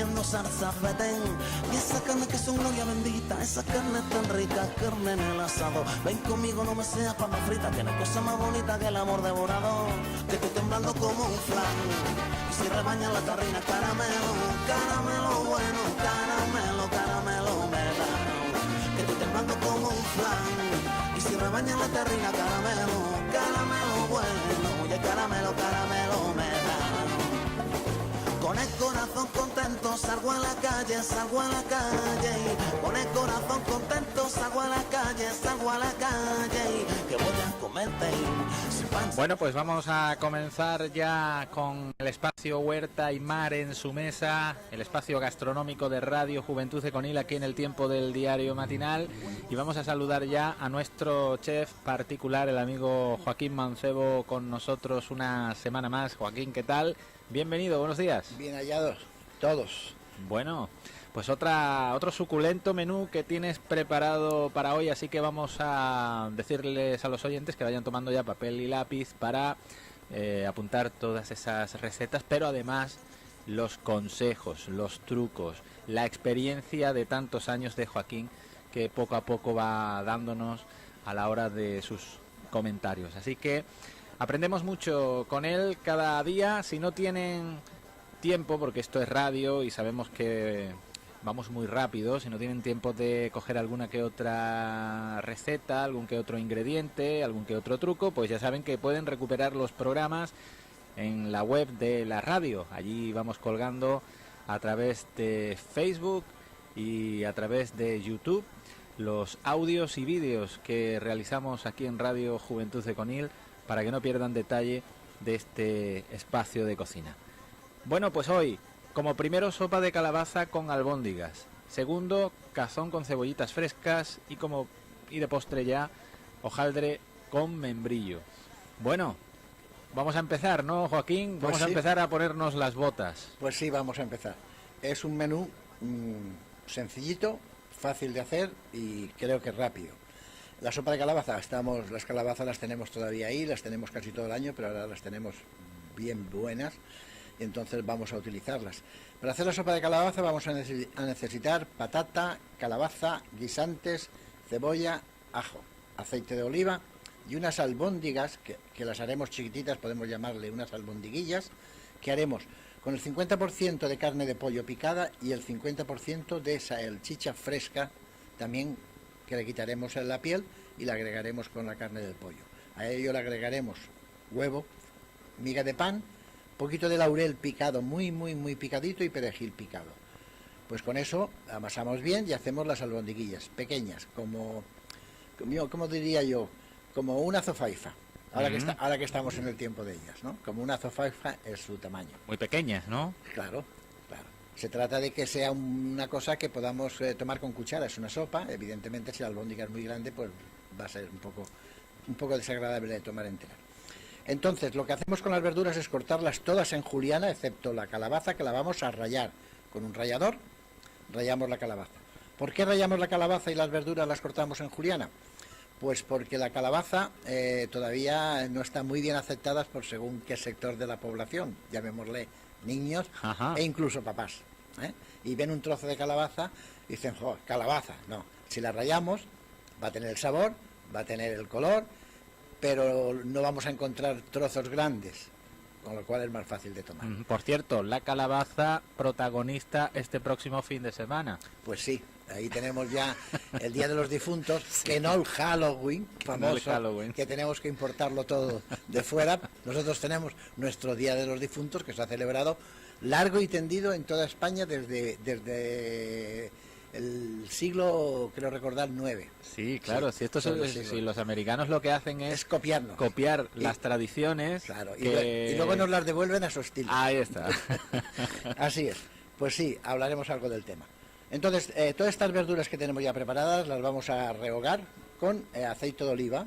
comiendo salsa fetén. Y esa carne que es una gloria bendita, esa carne tan rica, carne en el asado. Ven conmigo, no me seas papa frita, tiene cosa más bonita que el amor devorador. Que estoy temblando como un flan. Y si rebaña la tarrina, caramelo, caramelo bueno, caramelo, caramelo me da. Que estoy temblando como un flan. Y si rebaña la terrina, caramelo, caramelo bueno, y el caramelo, caramelo me da. Con el corazón contento salgo a la calle, salgo a la calle. Con el corazón contento salgo a la calle, salgo a la calle. Que voy a comerte sin pan. Bueno, pues vamos a comenzar ya con el espacio Huerta y Mar en su mesa, el espacio gastronómico de Radio Juventud de Conil aquí en el tiempo del diario matinal. Y vamos a saludar ya a nuestro chef particular, el amigo Joaquín Mancebo, con nosotros una semana más. Joaquín, ¿qué tal? Bienvenido, buenos días. Bien hallados, todos. Bueno, pues otro suculento menú que tienes preparado para hoy, así que vamos a decirles a los oyentes que vayan tomando ya papel y lápiz para apuntar todas esas recetas, pero además los consejos, los trucos, la experiencia de tantos años de Joaquín que poco a poco va dándonos a la hora de sus comentarios. Así que aprendemos mucho con él cada día. Si no tienen tiempo, porque esto es radio y sabemos que vamos muy rápido, si no tienen tiempo de coger alguna que otra receta, algún que otro ingrediente, algún que otro truco, pues ya saben que pueden recuperar los programas en la web de la radio. Allí vamos colgando a través de Facebook y a través de YouTube los audios y vídeos que realizamos aquí en Radio Juventud de Conil, para que no pierdan detalle de este espacio de cocina. Bueno, pues hoy, como primero, sopa de calabaza con albóndigas. Segundo, cazón con cebollitas frescas. Y de postre ya, hojaldre con membrillo. Bueno, vamos a empezar, ¿no, Joaquín? Vamos a empezar a ponernos las botas. Pues sí, vamos a empezar. Es un menú sencillito, fácil de hacer y creo que rápido. La sopa de calabaza, las calabazas las tenemos todavía ahí, las tenemos casi todo el año, pero ahora las tenemos bien buenas y entonces vamos a utilizarlas. Para hacer la sopa de calabaza vamos a necesitar patata, calabaza, guisantes, cebolla, ajo, aceite de oliva y unas albóndigas que las haremos chiquititas, podemos llamarle unas albondiguillas, que haremos con el 50% de carne de pollo picada y el 50% de salchicha fresca, también que le quitaremos la piel y la agregaremos con la carne del pollo. A ello le agregaremos huevo, miga de pan, poquito de laurel picado, muy picadito, y perejil picado. Pues con eso amasamos bien y hacemos las albondiguillas pequeñas, como diría yo, como una azofaifa. Ahora que estamos en el tiempo de ellas, ¿no? Como una azofaifa es su tamaño. Muy pequeñas, ¿no? Claro. Se trata de que sea una cosa que podamos tomar con cuchara. Es una sopa, evidentemente si la albóndiga es muy grande, pues va a ser un poco desagradable de tomar entera. Entonces, lo que hacemos con las verduras es cortarlas todas en juliana, excepto la calabaza, que la vamos a rallar. Con un rallador rallamos la calabaza. ¿Por qué rallamos la calabaza y las verduras las cortamos en juliana? Pues porque la calabaza todavía no está muy bien aceptada por según qué sector de la población, llamémosle niños. Ajá. E incluso papás, y ven un trozo de calabaza y dicen, ¡jo, calabaza! No, si la rallamos va a tener el sabor, va a tener el color, pero no vamos a encontrar trozos grandes, con lo cual es más fácil de tomar. Por cierto, la calabaza protagonista este próximo fin de semana. Pues sí, ahí tenemos ya el Día de los Difuntos, sí. Que no el Halloween, famoso, que tenemos que importarlo todo de fuera. Nosotros tenemos nuestro Día de los Difuntos, que se ha celebrado largo y tendido en toda España desde el siglo, creo recordar, 9. Sí, claro, sí, si los americanos lo que hacen es copiarnos. Copiar las tradiciones. Claro, y luego nos las devuelven a su estilo. Ahí está. Así es. Pues sí, hablaremos algo del tema. Entonces, todas estas verduras que tenemos ya preparadas las vamos a rehogar con aceite de oliva,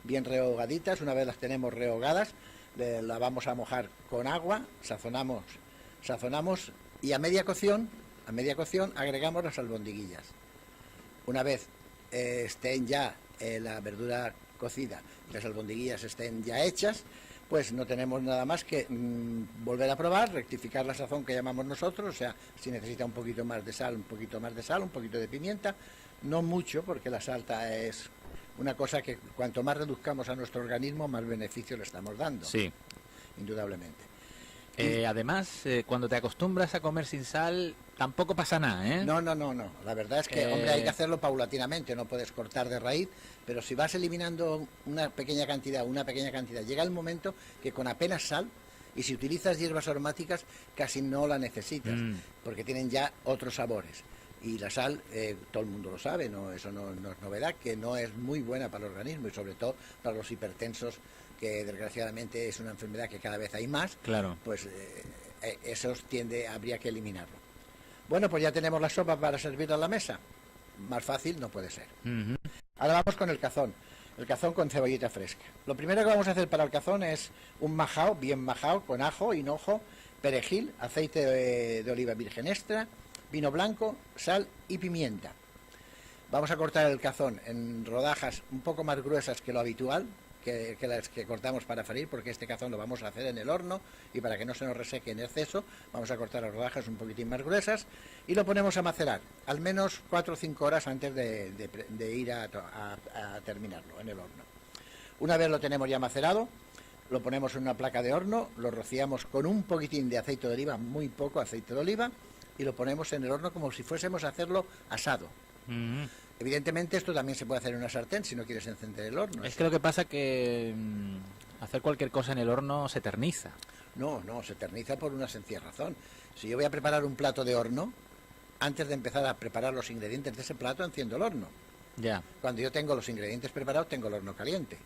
bien rehogaditas. Una vez las tenemos rehogadas, la vamos a mojar con agua, sazonamos y a media cocción agregamos las albondiguillas. Una vez estén ya la verdura cocida y las albondiguillas estén ya hechas, pues no tenemos nada más que volver a probar, rectificar la sazón que llamamos nosotros, o sea, si necesita un poquito más de sal, un poquito más de sal, un poquito de pimienta, no mucho, porque la salta es una cosa que cuanto más reduzcamos a nuestro organismo, más beneficio le estamos dando. Sí. Indudablemente. Además, cuando te acostumbras a comer sin sal, tampoco pasa nada, ¿eh? No. La verdad es que, hombre, hay que hacerlo paulatinamente, no puedes cortar de raíz, pero si vas eliminando una pequeña cantidad, llega el momento que con apenas sal, y si utilizas hierbas aromáticas, casi no la necesitas, porque tienen ya otros sabores. Y la sal, todo el mundo lo sabe, eso no es novedad, que no es muy buena para el organismo, y sobre todo para los hipertensos, que desgraciadamente es una enfermedad que cada vez hay más. Claro. Pues esos habría que eliminarlo. Bueno, pues ya tenemos la sopa para servir a la mesa. Más fácil no puede ser. Ahora vamos con el cazón. El cazón con cebollita fresca. Lo primero que vamos a hacer para el cazón es un majao, bien majao, con ajo, hinojo, perejil, aceite de oliva virgen extra, vino blanco, sal y pimienta. Vamos a cortar el cazón en rodajas un poco más gruesas que lo habitual, que las que cortamos para freír, porque este cazón lo vamos a hacer en el horno, y para que no se nos reseque en exceso, vamos a cortar las rodajas un poquitín más gruesas y lo ponemos a macerar, al menos 4 o 5 horas antes de ir a terminarlo en el horno. Una vez lo tenemos ya macerado, lo ponemos en una placa de horno, lo rociamos con un poquitín de aceite de oliva, muy poco aceite de oliva, y lo ponemos en el horno como si fuésemos a hacerlo asado. Evidentemente esto también se puede hacer en una sartén si no quieres encender el horno. Es que lo que pasa que hacer cualquier cosa en el horno se eterniza. No, se eterniza por una sencilla razón. Si yo voy a preparar un plato de horno, antes de empezar a preparar los ingredientes de ese plato, enciendo el horno. Ya. Cuando yo tengo los ingredientes preparados, tengo el horno caliente.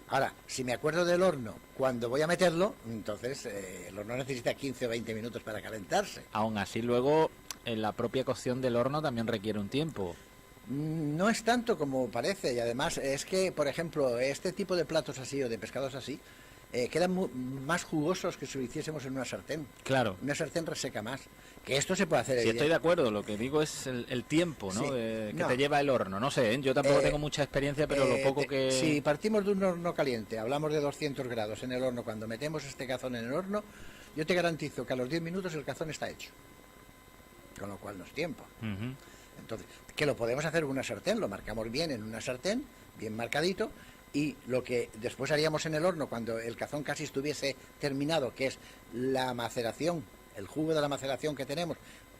Ahora, si me acuerdo del horno cuando voy a meterlo, entonces el horno necesita 15 o 20 minutos para calentarse. Aún así, luego, en la propia cocción del horno también requiere un tiempo. No es tanto como parece, y además es que, por ejemplo, este tipo de platos así o de pescados así quedan más jugosos que si lo hiciésemos en una sartén. Claro. Una sartén reseca más. Que esto se puede hacer. Sí, estoy de acuerdo, lo que digo es el tiempo, ¿no? Sí. Que te lleva el horno. No sé, yo tampoco tengo mucha experiencia, pero lo poco que... Si partimos de un horno caliente, hablamos de 200 grados en el horno, cuando metemos este cazón en el horno, yo te garantizo que a los 10 minutos el cazón está hecho. Con lo cual no es tiempo. Entonces, que lo podemos hacer en una sartén, lo marcamos bien en una sartén, bien marcadito, y lo que después haríamos en el horno cuando el cazón casi estuviese terminado, que es la maceración, el jugo de la maceración que tenemos,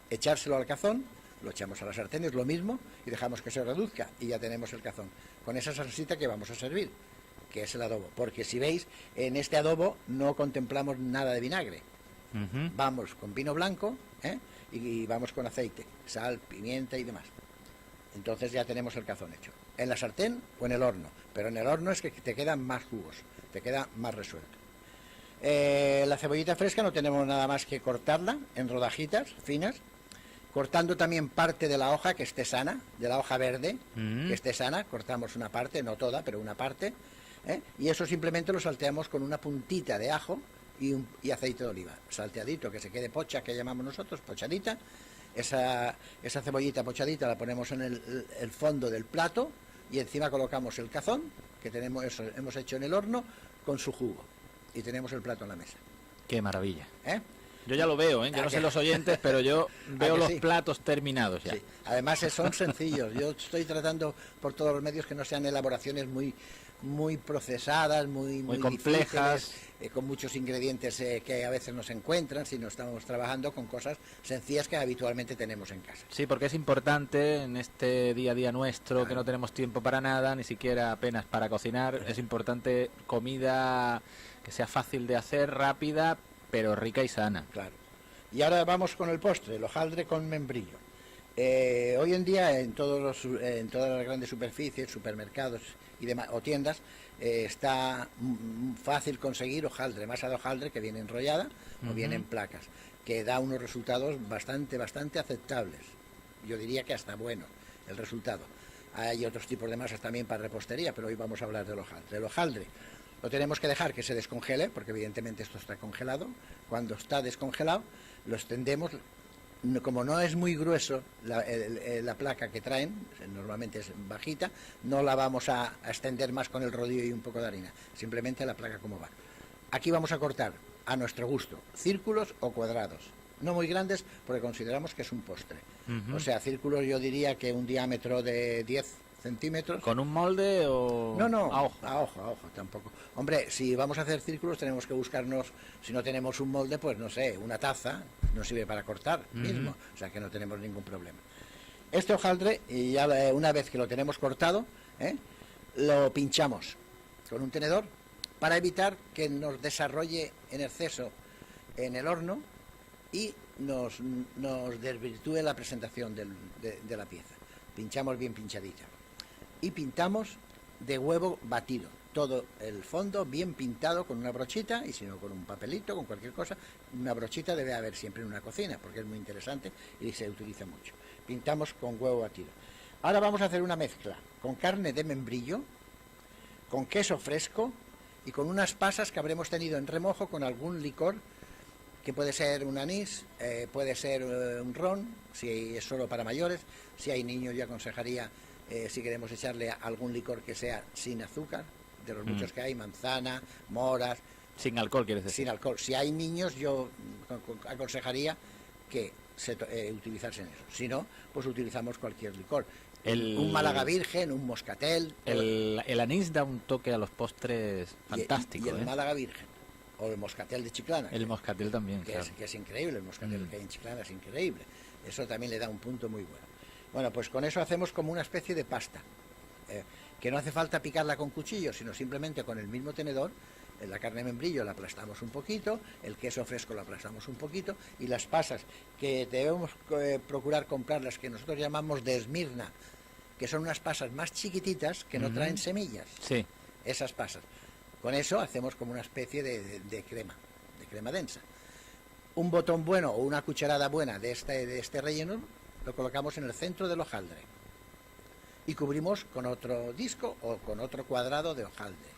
echárselo al cazón, lo echamos a la sartén, es lo mismo, y dejamos que se reduzca, y ya tenemos el cazón, con esa salsita que vamos a servir, que es el adobo. Porque si veis, en este adobo no contemplamos nada de vinagre. Vamos con vino blanco, y vamos con aceite, sal, pimienta y demás. Entonces ya tenemos el cazón hecho. En la sartén o en el horno. Pero en el horno es que te quedan más jugos, te queda más resuelto. La cebollita fresca no tenemos nada más que cortarla en rodajitas finas, cortando también parte de la hoja que esté sana, de la hoja verde, que esté sana, cortamos una parte, no toda, pero una parte, y eso simplemente lo salteamos con una puntita de ajo y aceite de oliva, salteadito, que se quede pocha, que llamamos nosotros, pochadita. Esa cebollita pochadita la ponemos en el fondo del plato y encima colocamos el cazón, que hemos hecho en el horno, con su jugo. Y tenemos el plato en la mesa. Qué maravilla. Yo ya lo veo, yo no sé los oyentes, pero yo veo los platos terminados ya. Sí. Además son sencillos. Yo estoy tratando por todos los medios que no sean elaboraciones muy procesadas, muy complejas, con muchos ingredientes que a veces no se encuentran, sino estamos trabajando con cosas sencillas que habitualmente tenemos en casa. Sí, porque es importante en este día a día nuestro, que no tenemos tiempo para nada, ni siquiera apenas para cocinar, es importante comida que sea fácil de hacer, rápida, pero rica y sana. Claro. Y ahora vamos con el postre, el hojaldre con membrillo. Hoy en día en todas las grandes superficies, supermercados y demás, o tiendas, está fácil conseguir hojaldre, masa de hojaldre que viene enrollada o viene en placas, que da unos resultados bastante aceptables. Yo diría que hasta bueno el resultado. Hay otros tipos de masas también para repostería, pero hoy vamos a hablar del hojaldre. El hojaldre lo tenemos que dejar que se descongele, porque evidentemente esto está congelado. Cuando está descongelado, lo extendemos. Como no es muy grueso la placa que traen, normalmente es bajita, no la vamos a extender más con el rodillo y un poco de harina, simplemente la placa como va. Aquí vamos a cortar a nuestro gusto, círculos o cuadrados. No muy grandes porque consideramos que es un postre. O sea, círculos yo diría que un diámetro de 10 centímetros. ¿Con un molde o...? No, A ojo. a ojo, tampoco. Hombre, si vamos a hacer círculos tenemos que buscarnos, si no tenemos un molde, pues no sé, una taza nos sirve para cortar mismo, o sea que no tenemos ningún problema. Este hojaldre, y ya una vez que lo tenemos cortado, lo pinchamos con un tenedor para evitar que nos desarrolle en exceso en el horno y nos desvirtúe la presentación de la pieza. Pinchamos bien pinchadita. Y pintamos de huevo batido, todo el fondo bien pintado con una brochita, y si no con un papelito, con cualquier cosa. Una brochita debe haber siempre en una cocina porque es muy interesante y se utiliza mucho. Pintamos con huevo batido. Ahora vamos a hacer una mezcla con carne de membrillo, con queso fresco y con unas pasas que habremos tenido en remojo con algún licor, que puede ser un anís, puede ser un ron, si es solo para mayores. Si hay niños, yo aconsejaría, si queremos echarle algún licor que sea sin azúcar, de los muchos que hay, manzana, moras. Sin alcohol, quieres decir. Sin alcohol. Si hay niños, yo aconsejaría que utilizarse en eso. Si no, pues utilizamos cualquier licor. Un Málaga Virgen, un Moscatel. El anís da un toque a los postres fantástico. Y el Málaga Virgen. O el Moscatel de Chiclana. El Moscatel también, que, claro. que es increíble, el Moscatel que hay en Chiclana es increíble. Eso también le da un punto muy bueno. Bueno, pues con eso hacemos como una especie de pasta. Que no hace falta picarla con cuchillo, sino simplemente con el mismo tenedor. La carne de membrillo la aplastamos un poquito, el queso fresco lo aplastamos un poquito, y las pasas, que debemos procurar comprar las que nosotros llamamos de Esmirna, que son unas pasas más chiquititas que no traen semillas. Sí. Esas pasas. Con eso hacemos como una especie de crema densa. Un botón bueno o una cucharada buena de este relleno lo colocamos en el centro del hojaldre y cubrimos con otro disco o con otro cuadrado de hojaldre.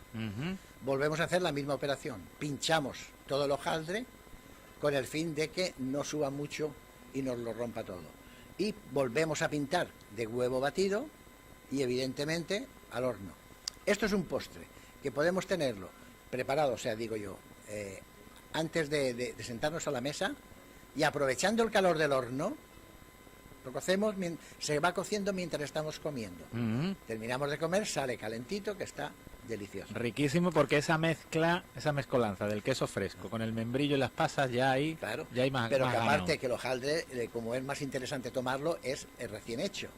Volvemos a hacer la misma operación. Pinchamos todo el hojaldre con el fin de que no suba mucho y nos lo rompa todo. Y volvemos a pintar de huevo batido y evidentemente al horno. Esto es un postre que podemos tenerlo preparado, o sea, digo yo, antes de sentarnos a la mesa, y aprovechando el calor del horno, lo cocemos, se va cociendo mientras estamos comiendo. Terminamos de comer, sale calentito, que está delicioso. Riquísimo, porque esa mezcolanza del queso fresco con el membrillo y las pasas, ya hay, claro, ya hay más. Pero más que aparte ganado. que el hojaldre, como es más interesante tomarlo, es el recién hecho.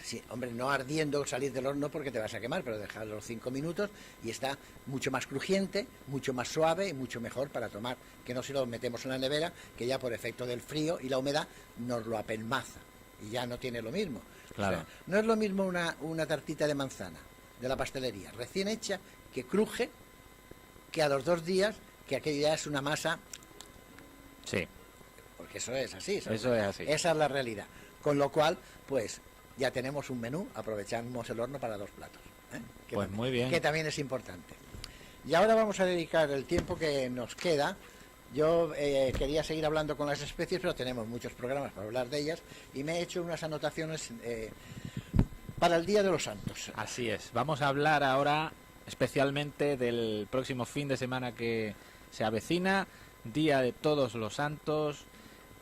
Sí, hombre, no ardiendo salir del horno porque te vas a quemar, pero dejarlo 5 minutos y está mucho más crujiente, mucho más suave y mucho mejor para tomar, que no si lo metemos en la nevera, que ya por efecto del frío y la humedad nos lo apelmaza y ya no tiene lo mismo. Claro. O sea, no es lo mismo una tartita de manzana de la pastelería recién hecha, que cruje, que a los 2 días, que aquello ya es una masa. Sí. Porque eso es así. Eso es así. Esa es la realidad. Con lo cual, pues ya tenemos un menú, aprovechamos el horno para 2 platos. Que Pues también, muy bien. Que también es importante. Y ahora vamos a dedicar el tiempo que nos queda. Yo quería seguir hablando con las especies, pero tenemos muchos programas para hablar de ellas, y me he hecho unas anotaciones para el Día de los Santos. Así es. Vamos a hablar ahora especialmente del próximo fin de semana que se avecina, Día de Todos los Santos.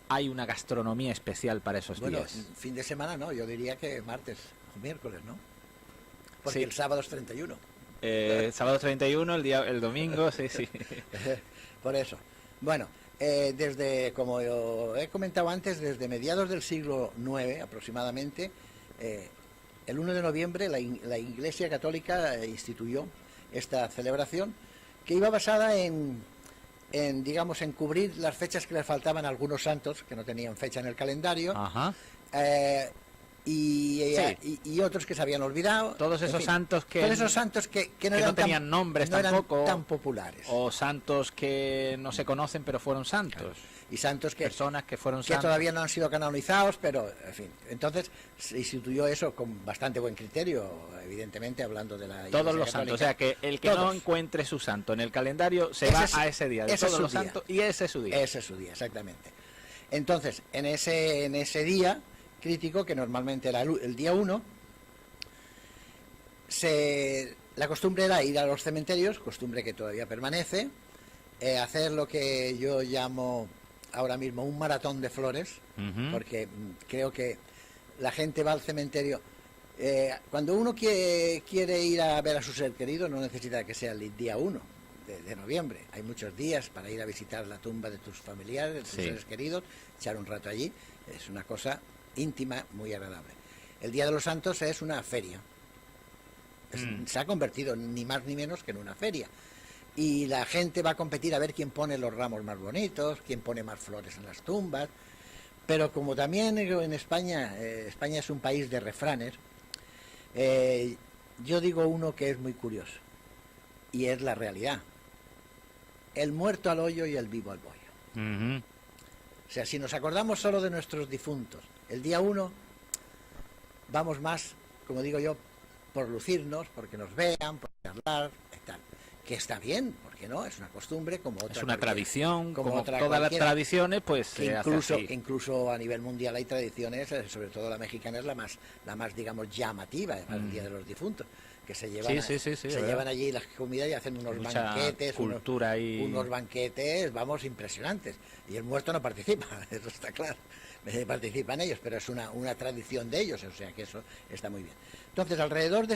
Hay una gastronomía especial para esos días. Fin de semana no, yo diría que martes o miércoles, ¿no? Porque Sí. el sábado es 31. Sábado 31, el domingo, sí. Por eso. Bueno, como yo he comentado antes, desde mediados del siglo IX aproximadamente, el 1 de noviembre la Iglesia Católica instituyó esta celebración, que iba basada en cubrir las fechas que les faltaban a algunos santos que no tenían fecha en el calendario. Ajá. Y otros que se habían olvidado. Todos esos santos que no tenían nombres no tampoco, eran tan populares. O santos que no se conocen pero fueron santos. Claro. Y santos personas que fueron que santos. todavía no han sido canonizados, pero en fin. Entonces se instituyó eso con bastante buen criterio, evidentemente hablando de la Iglesia Todos los Católica. santos, o sea que el que no encuentre su santo en el calendario se va a ese día de todos los santos y ese es su día. Ese es su día, exactamente. Entonces, en ese día crítico, que normalmente era el día 1, la costumbre era ir a los cementerios, costumbre que todavía permanece, hacer lo que yo llamo ahora mismo un maratón de flores, porque creo que la gente va al cementerio. Cuando uno quiere ir a ver a su ser querido, no necesita que sea el día 1 de noviembre. Hay muchos días para ir a visitar la tumba de tus familiares, de tus seres queridos, echar un rato allí. Es una cosa íntima, muy agradable. El Día de los Santos es una feria. Se ha convertido ni más ni menos que en una feria. Y la gente va a competir a ver quién pone los ramos más bonitos, quién pone más flores en las tumbas. Pero como también en España, España es un país de refranes, yo digo uno que es muy curioso, y es la realidad. El muerto al hoyo y el vivo al bollo. O sea, si nos acordamos solo de nuestros difuntos, el día 1 vamos más, como digo yo, por lucirnos, porque nos vean, por charlar y tal. Que está bien, porque no, es una costumbre como otra. Es una tradición, como otra todas las cualquiera, tradiciones, pues que incluso a nivel mundial hay tradiciones, sobre todo la mexicana es la más digamos llamativa, el Día de los Difuntos, que se llevan llevan allí las comidas y hacen unos banquetes, unos banquetes, vamos, impresionantes. Y el muerto no participa, eso está claro. Participan ellos, pero es una tradición de ellos, o sea que eso está muy bien. Entonces, alrededor de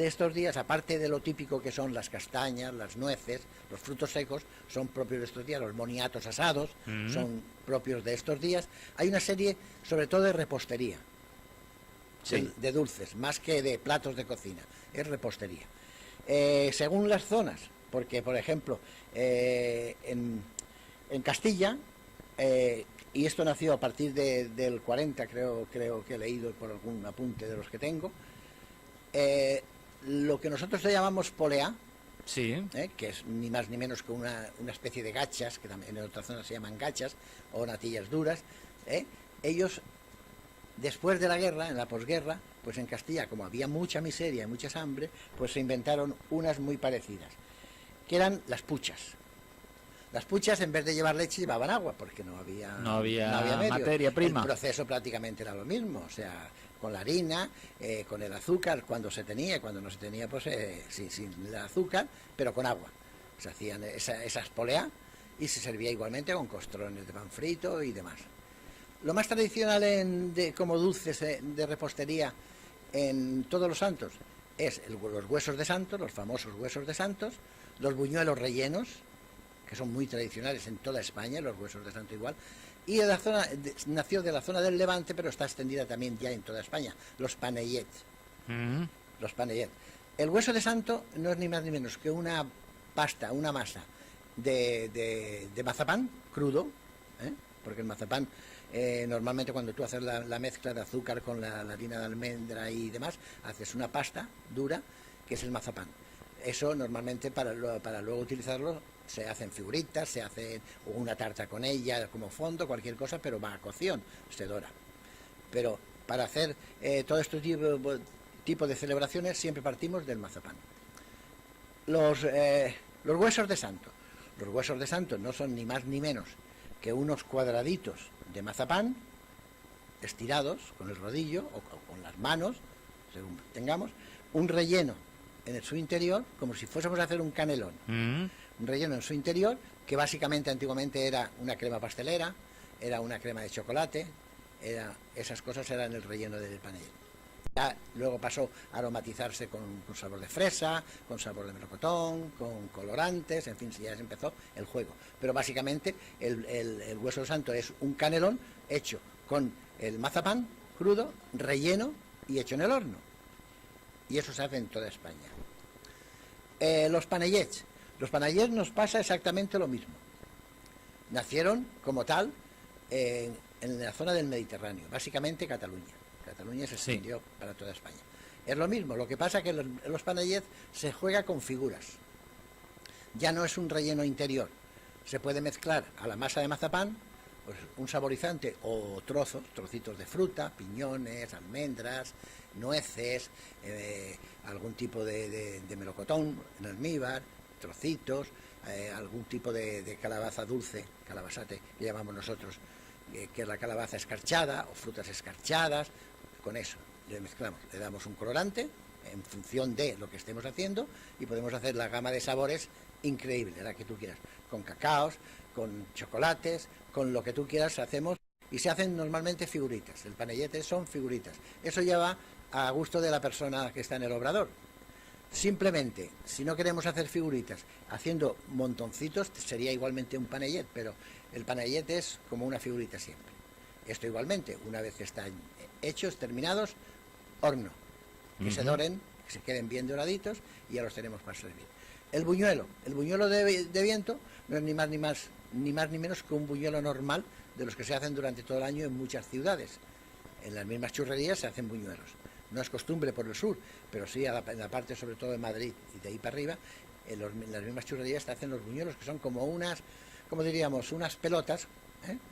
estos días, aparte de lo típico que son las castañas, las nueces, los frutos secos, son propios de estos días, los moniatos asados son propios de estos días, hay una serie, sobre todo de repostería, de dulces, más que de platos de cocina, es repostería. Según las zonas, porque, por ejemplo, en Castilla, y esto nació a partir del 40, creo que he leído por algún apunte de los que tengo, lo que nosotros le llamamos polea, que es ni más ni menos que una especie de gachas, que también en otras zonas se llaman gachas, o natillas duras, ellos, después de la guerra, en la posguerra, pues en Castilla, como había mucha miseria y mucha hambre, pues se inventaron unas muy parecidas, que eran las puchas. Las puchas, en vez de llevar leche, llevaban agua, porque no había medios. Materia prima. El proceso prácticamente era lo mismo, o sea, con la harina, con el azúcar, cuando se tenía, cuando no se tenía, pues sin el azúcar, pero con agua. Se hacían esas poleas y se servía igualmente con costrones de pan frito y demás. Lo más tradicional como dulces de repostería en Todos los Santos es los huesos de santos, los famosos huesos de santos, los buñuelos rellenos, que son muy tradicionales en toda España, los huesos de santo igual, y nació de la zona del Levante, pero está extendida también ya en toda España, los panellets. Los panellets. El hueso de santo no es ni más ni menos que una pasta, una masa de mazapán crudo, porque el mazapán, normalmente cuando tú haces la mezcla de azúcar con la harina de almendra y demás, haces una pasta dura, que es el mazapán. Eso normalmente para luego utilizarlo se hacen figuritas, se hace una tarta con ella como fondo, cualquier cosa, pero va a cocción, se dora. Pero para hacer todo este tipo de celebraciones siempre partimos del mazapán. Los huesos de santo. Los huesos de santo no son ni más ni menos que unos cuadraditos de mazapán estirados con el rodillo o con las manos, según tengamos, un relleno en su interior, como si fuésemos a hacer un canelón. Un relleno en su interior, que básicamente antiguamente era una crema pastelera, era una crema de chocolate, esas cosas eran el relleno del panellet. Ya luego pasó a aromatizarse con sabor de fresa, con sabor de melocotón, con colorantes, en fin, ya se empezó el juego. Pero básicamente el hueso de santo es un canelón hecho con el mazapán crudo, relleno y hecho en el horno. Y eso se hace en toda España. Los panellets. Los panellets nos pasa exactamente lo mismo. Nacieron como tal en la zona del Mediterráneo, básicamente Cataluña. Cataluña se extendió para toda España. Es lo mismo, lo que pasa que los panellets se juega con figuras. Ya no es un relleno interior. Se puede mezclar a la masa de mazapán pues, un saborizante o trocitos de fruta, piñones, almendras, nueces, algún tipo de melocotón en almíbar, trocitos, algún tipo de calabaza dulce, calabazate, que llamamos nosotros, que es la calabaza escarchada o frutas escarchadas. Con eso le mezclamos, le damos un colorante en función de lo que estemos haciendo y podemos hacer la gama de sabores increíble, la que tú quieras, con cacaos, con chocolates, con lo que tú quieras hacemos, y se hacen normalmente figuritas. El panellete son figuritas. Eso ya va a gusto de la persona que está en el obrador. Simplemente, si no queremos hacer figuritas haciendo montoncitos, sería igualmente un panellet, pero el panellet es como una figurita siempre. Esto igualmente, una vez que están hechos, terminados, horno, que se doren, que se queden bien doraditos, y ya los tenemos para servir. El buñuelo de viento no es ni más ni menos que un buñuelo normal de los que se hacen durante todo el año en muchas ciudades. En las mismas churrerías se hacen buñuelos. No es costumbre por el sur, pero sí en la parte sobre todo de Madrid y de ahí para arriba, en las mismas churrerías se hacen los buñuelos, que son como unas, como diríamos, unas pelotas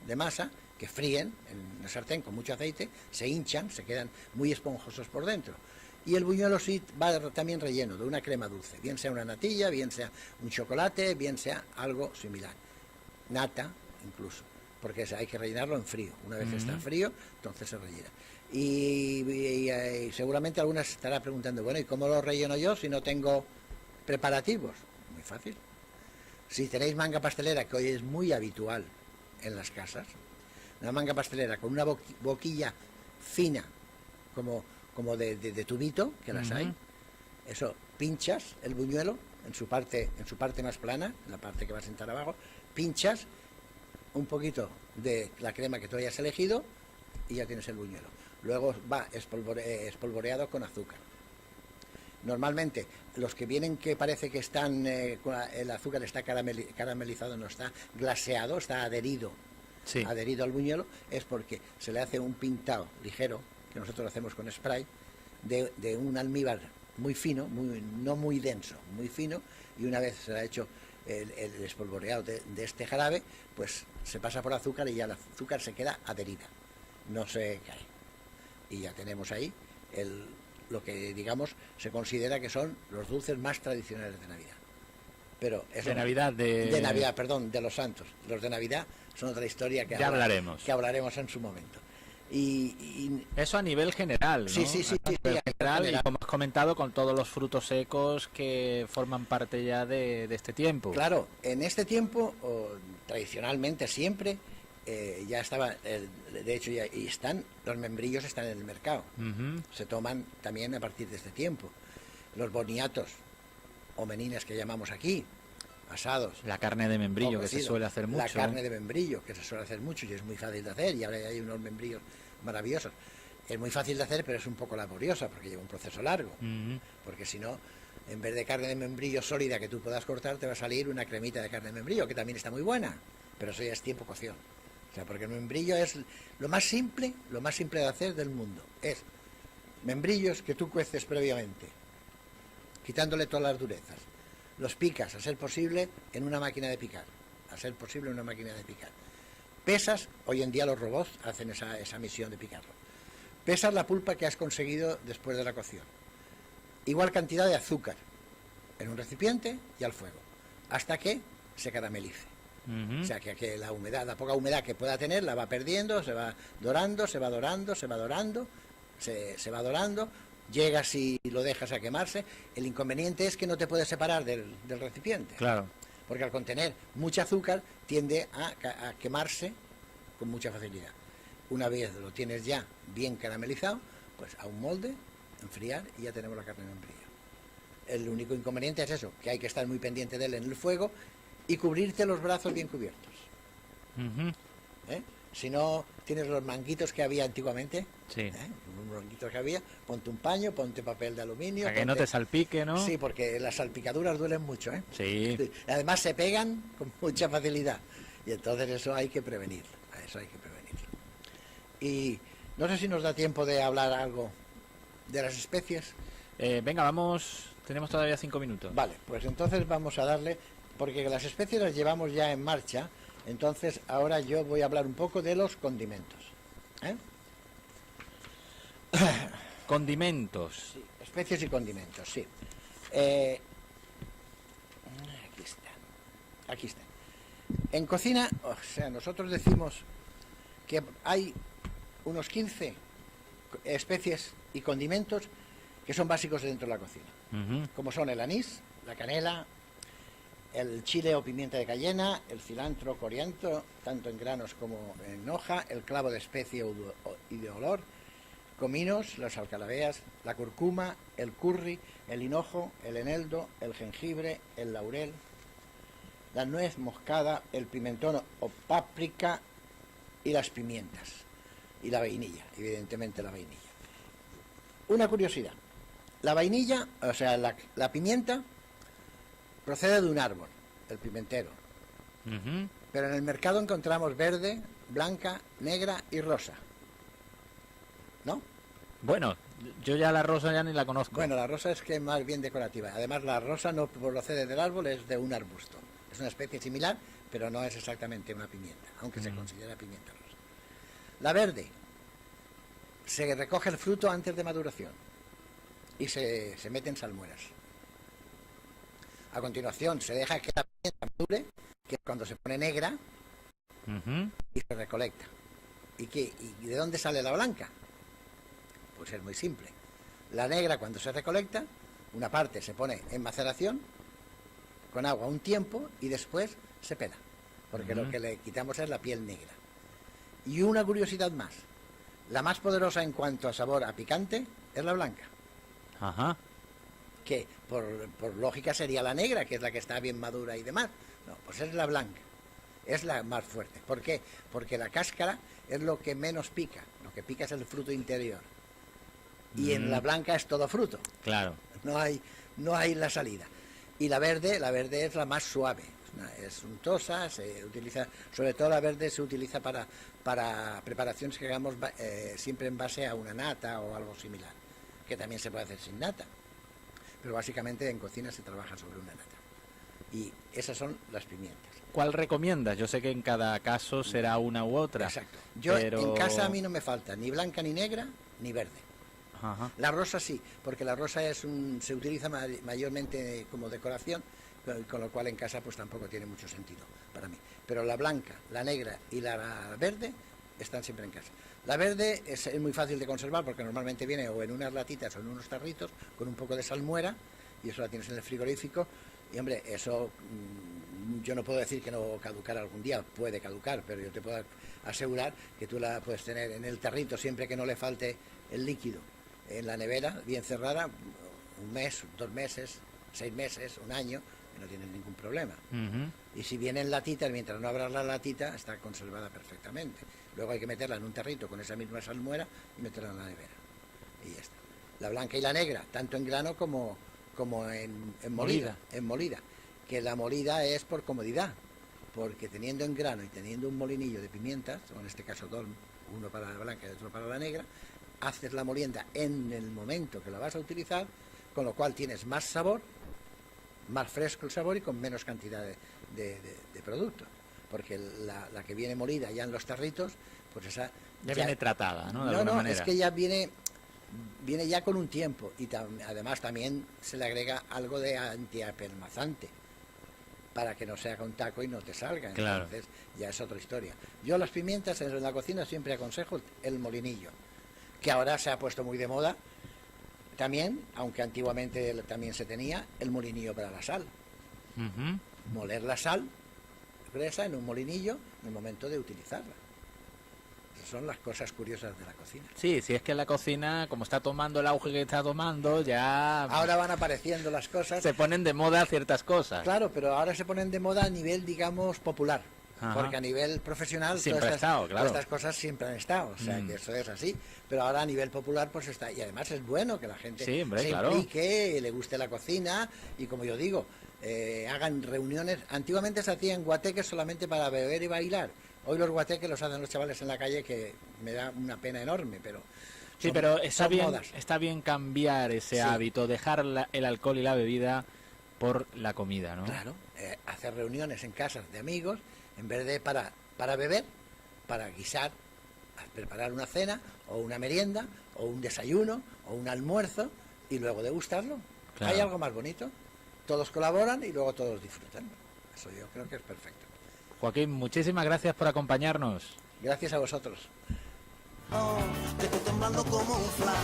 de masa que fríen en la sartén con mucho aceite, se hinchan, se quedan muy esponjosos por dentro. Y el buñuelo sí va también relleno de una crema dulce, bien sea una natilla, bien sea un chocolate, bien sea algo similar. Nata incluso, porque hay que rellenarlo en frío. Una vez que está frío, entonces se rellena. Y seguramente algunas se estará preguntando, bueno, ¿y cómo lo relleno yo si no tengo preparativos? Muy fácil. Si tenéis manga pastelera, que hoy es muy habitual en las casas, una manga pastelera con una boquilla fina, como de tubito, que las hay, eso, pinchas el buñuelo en su parte más plana, la parte que va a sentar abajo, pinchas un poquito de la crema que tú hayas elegido y ya tienes el buñuelo. Luego va espolvoreado con azúcar. Normalmente los que vienen que parece que están el azúcar está caramelizado, no está glaseado, está adherido al buñuelo, es porque se le hace un pintado ligero, que nosotros lo hacemos con spray, de un almíbar muy fino, no muy denso, muy fino, y una vez se le ha hecho el espolvoreado de este jarabe, pues se pasa por azúcar y ya el azúcar se queda adherida, no se cae. Y ya tenemos ahí lo que, digamos, se considera que son los dulces más tradicionales de Navidad. Pero eso de Navidad, de Navidad, perdón, de los Santos. Los de Navidad son otra historia que hablaremos en su momento. Y eso a nivel general, ¿no? Sí. A nivel general, y como has comentado, con todos los frutos secos que forman parte ya de este tiempo. Claro, en este tiempo, tradicionalmente siempre, ya estaba, de hecho ya los membrillos están en el mercado. Se toman también a partir de este tiempo. Los boniatos, o meninas que llamamos aquí, asados. La carne de membrillo, que se suele hacer mucho. La carne de membrillo, que se suele hacer mucho y es muy fácil de hacer, y ahora hay unos membrillos maravillosos. Es muy fácil de hacer, pero es un poco laboriosa, porque lleva un proceso largo. Porque si no, en vez de carne de membrillo sólida que tú puedas cortar, te va a salir una cremita de carne de membrillo, que también está muy buena, pero eso ya es tiempo cocción. O sea, porque el membrillo es lo más simple de hacer del mundo. Es membrillos que tú cueces previamente, quitándole todas las durezas. Los picas, a ser posible, en una máquina de picar. Pesas, hoy en día los robots hacen esa misión de picarlo. Pesas la pulpa que has conseguido después de la cocción. Igual cantidad de azúcar en un recipiente y al fuego, hasta que se caramelice. O sea, que la poca humedad que pueda tener la va perdiendo, se va dorando, llegas y lo dejas a quemarse. El inconveniente es que no te puedes separar del recipiente. Claro. Porque al contener mucho azúcar tiende a quemarse con mucha facilidad. Una vez lo tienes ya bien caramelizado, pues a un molde, enfriar y ya tenemos la carne de membrillo. El único inconveniente es eso, que hay que estar muy pendiente de él en el fuego y cubrirte los brazos bien cubiertos. Si no tienes los manguitos que había antiguamente, los manguitos que había, ponte un paño, ponte papel de aluminio. Para que no te salpique, ¿no? Sí, porque las salpicaduras duelen mucho, Sí. Además se pegan con mucha facilidad y entonces eso hay que prevenirlo. Y no sé si nos da tiempo de hablar algo de las especies. Venga, vamos, tenemos todavía 5 minutos. Vale, pues entonces vamos a darle, porque las especies las llevamos ya en marcha, entonces ahora yo voy a hablar un poco de los condimentos. Condimentos. Sí, especies y condimentos, sí. Aquí están. En cocina, o sea, nosotros decimos que hay unos 15 especies y condimentos que son básicos dentro de la cocina, como son el anís, la canela, el chile o pimienta de cayena, el cilantro, coriandro, tanto en granos como en hoja, el clavo de especie y de olor, cominos, las alcalabeas, la cúrcuma, el curry, el hinojo, el eneldo, el jengibre, el laurel, la nuez moscada, el pimentón o páprica y las pimientas. Y la vainilla, evidentemente la vainilla. Una curiosidad, la vainilla, o sea, la pimienta procede de un árbol, el pimentero. Pero en el mercado encontramos verde, blanca, negra y rosa. ¿No? Bueno, yo ya la rosa ya ni la conozco. Bueno, la rosa es que es más bien decorativa. Además, la rosa no procede del árbol, es de un arbusto. Es una especie similar, pero no es exactamente una pimienta, aunque se considera pimienta rosa. La verde, se recoge el fruto antes de maduración y se mete en salmueras. A continuación, se deja que la pimienta madure, que es cuando se pone negra, y se recolecta. ¿Y de dónde sale la blanca? Pues es muy simple. La negra, cuando se recolecta, una parte se pone en maceración con agua un tiempo y después se pela, porque lo que le quitamos es la piel negra. Y una curiosidad más, la más poderosa en cuanto a sabor a picante es la blanca. Que por lógica sería la negra, que es la que está bien madura y demás. No, pues es la blanca, es la más fuerte. ¿Por qué? Porque la cáscara es lo que menos pica, lo que pica es el fruto interior. Y en la blanca es todo fruto. Claro. No hay la salida. Y la verde es la más suave. Es untosa, se utiliza, sobre todo la verde se utiliza para preparaciones que hagamos siempre en base a una nata o algo similar, que también se puede hacer sin nata. Pero básicamente en cocina se trabaja sobre una nata. Y esas son las pimientas. ¿Cuál recomiendas? Yo sé que en cada caso será una u otra. Exacto. Yo en casa a mí no me falta ni blanca ni negra ni verde. La rosa sí, porque la rosa se utiliza mayormente como decoración, con lo cual en casa pues tampoco tiene mucho sentido para mí. Pero la blanca, la negra y la verde están siempre en casa. La verde es muy fácil de conservar porque normalmente viene o en unas latitas o en unos tarritos con un poco de salmuera, y eso la tienes en el frigorífico. Y hombre, eso yo no puedo decir que no caducará algún día, puede caducar, pero yo te puedo asegurar que tú la puedes tener en el tarrito siempre que no le falte el líquido, en la nevera, bien cerrada, 1 mes, 2 meses, 6 meses, 1 año, no tienes ningún problema. Y si viene en latitas, mientras no abras la latita, está conservada perfectamente. Luego hay que meterla en un tarrito con esa misma salmuera y meterla en la nevera. Y ya está. La blanca y la negra, tanto en grano como en molida. En molida. Que la molida es por comodidad, porque teniendo en grano y teniendo un molinillo de pimientas, o en este caso 2, uno para la blanca y otro para la negra, haces la molienda en el momento que la vas a utilizar, con lo cual tienes más sabor, más fresco el sabor y con menos cantidad de producto. Porque la que viene molida ya en los tarritos, pues esa... Ya viene tratada, ¿no? De no, alguna manera. Es que ya viene ya con un tiempo, y además también se le agrega algo de antiapelmazante para que no se haga un taco y no te salga. Claro. Entonces ya es otra historia. Yo las pimientas en la cocina siempre aconsejo el molinillo, que ahora se ha puesto muy de moda también, aunque antiguamente también se tenía el molinillo para la sal. Moler la sal gruesa en un molinillo en el momento de utilizarla. Esas son las cosas curiosas de la cocina. Sí, si es que la cocina, como está tomando el auge que está tomando, ya... Ahora van apareciendo las cosas. Se ponen de moda ciertas cosas. Claro, pero ahora se ponen de moda a nivel, digamos, popular. Porque a nivel profesional siempre todas estas cosas siempre han estado, o sea que eso es así, pero ahora a nivel popular pues está, y además es bueno que la gente se implique, le guste la cocina, y como yo digo, hagan reuniones. Antiguamente se hacían guateques solamente para beber y bailar, hoy los guateques los hacen los chavales en la calle, que me da una pena enorme, pero... Sí, pero está bien cambiar ese hábito, dejar el alcohol y la bebida por la comida, ¿no? Claro, hacer reuniones en casas de amigos, en vez de para beber, para guisar, preparar una cena, o una merienda, o un desayuno, o un almuerzo, y luego degustarlo. Claro. ¿Hay algo más bonito? Todos colaboran y luego todos disfrutan. Eso yo creo que es perfecto. Joaquín, muchísimas gracias por acompañarnos. Gracias a vosotros. Que estoy temblando como un flan,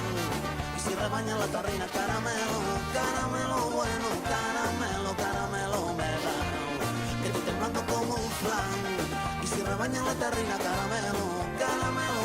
y si rebaña la tarrina caramelo, caramelo bueno, caramelo, caramelo me da. flan. Y si rebañan la terrina, caramelo, caramelo.